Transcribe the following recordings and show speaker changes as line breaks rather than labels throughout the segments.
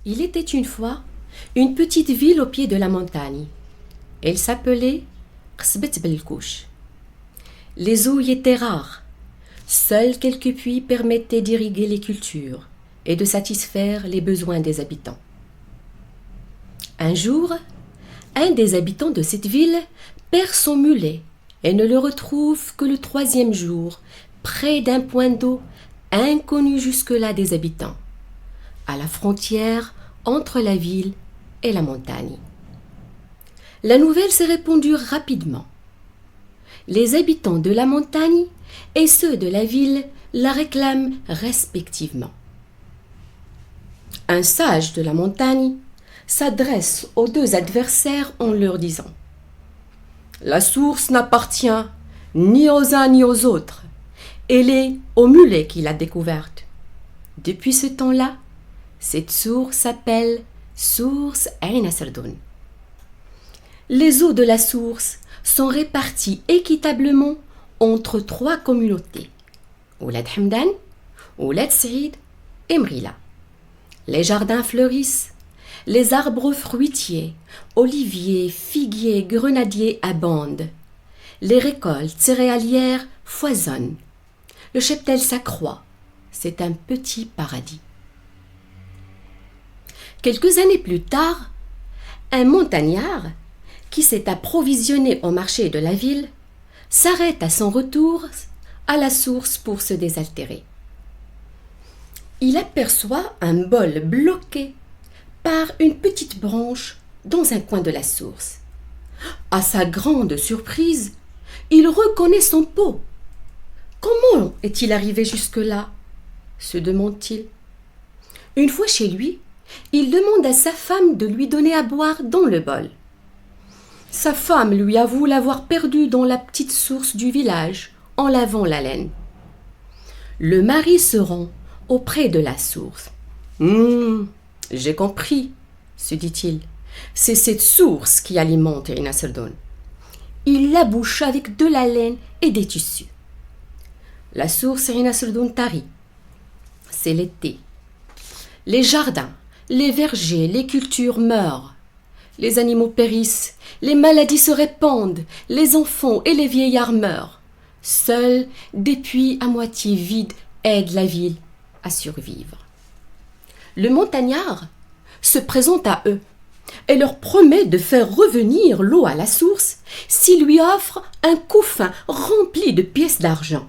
Il était une fois une petite ville au pied de la montagne. Elle s'appelait Qsbet Belkouch. Les eaux y étaient rares. Seuls quelques puits permettaient d'irriguer les cultures et de satisfaire les besoins des habitants. Un jour, un des habitants de cette ville perd son mulet et ne le retrouve que le 3e jour, près d'un point d'eau inconnu jusque-là des habitants, à la frontière entre la ville et la montagne. La nouvelle s'est répandue rapidement. Les habitants de la montagne et ceux de la ville la réclament respectivement. Un sage de la montagne s'adresse aux 2 adversaires en leur disant « La source n'appartient ni aux uns ni aux autres. Elle est au mulet qui l'a découverte. Depuis ce temps-là, cette source s'appelle source Ain Sardoun. Les eaux de la source sont réparties équitablement entre 3 communautés, Oulad Hamdan, Oulad Saïd et Mrila. Les jardins fleurissent, les arbres fruitiers, oliviers, figuiers, grenadiers abondent. Les récoltes céréalières foisonnent. Le cheptel s'accroît. C'est un petit paradis. Quelques années plus tard, un montagnard qui s'est approvisionné au marché de la ville s'arrête à son retour à la source pour se désaltérer. Il aperçoit un bol bloqué par une petite branche dans un coin de la source. À sa grande surprise, il reconnaît son pot. Comment est-il arrivé jusque-là ? Se demande-t-il. Une fois chez lui, il demande à sa femme de lui donner à boire dans le bol. Sa femme lui avoue l'avoir perdu dans la petite source du village en lavant la laine. Le mari se rend auprès de la source. « J'ai compris, se dit-il. C'est cette source qui alimente Ain Sardoun. » Il la bouche avec de la laine et des tissus. La source Ain Sardoun tarit. C'est l'été. Les jardins, les vergers, les cultures meurent. Les animaux périssent, les maladies se répandent, les enfants et les vieillards meurent. Seuls des puits à moitié vides aident la ville à survivre. Le montagnard se présente à eux et leur promet de faire revenir l'eau à la source s'ils lui offrent un couffin rempli de pièces d'argent.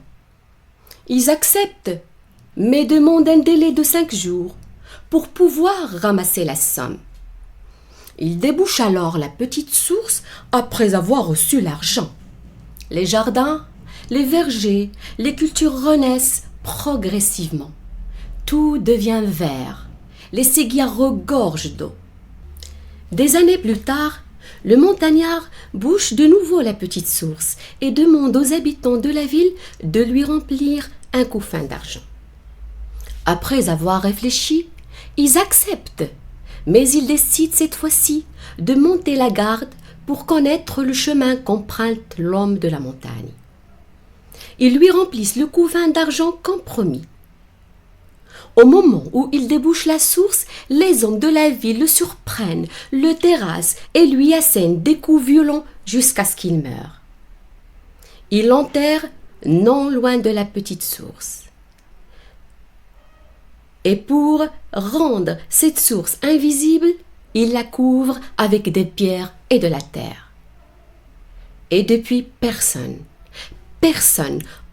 Ils acceptent, mais demandent un délai de 5 jours pour pouvoir ramasser la somme. Ils débouchent alors la petite source après avoir reçu l'argent. Les jardins, les vergers, les cultures renaissent progressivement. Tout devient vert. Les séguiers regorgent d'eau. Des années plus tard, le montagnard bouche de nouveau la petite source et demande aux habitants de la ville de lui remplir un couffin d'argent. Après avoir réfléchi, ils acceptent, mais ils décident cette fois-ci de monter la garde pour connaître le chemin qu'emprunte l'homme de la montagne. Ils lui remplissent le couffin d'argent comme promis. Au moment où il débouche la source, les hommes de la ville le surprennent, le terrassent et lui assènent des coups violents jusqu'à ce qu'il meure. Ils l'enterrent non loin de la petite source. Et pour rendre cette source invisible, ils la couvrent avec des pierres et de la terre. Et depuis, personne,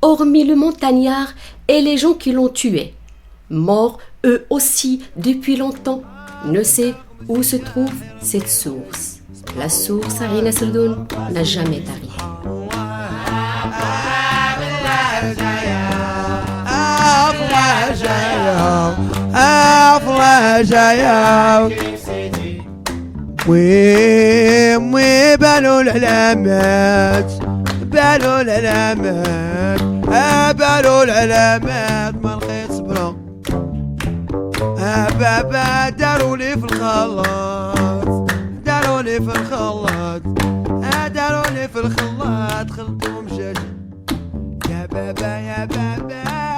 hormis le montagnard et les gens qui l'ont tué, morts eux aussi depuis longtemps, ne sait où se trouve cette source. La source Ain Sardoun n'a jamais tari.
وي بالو العلامات بالو العلامات بالو العلامات ما لقيت صبرا بابا داروا لي في الخلاط داروا لي في الخلاط داروا لي في الخلاط خلطوا مشاش يا بابا يا بابا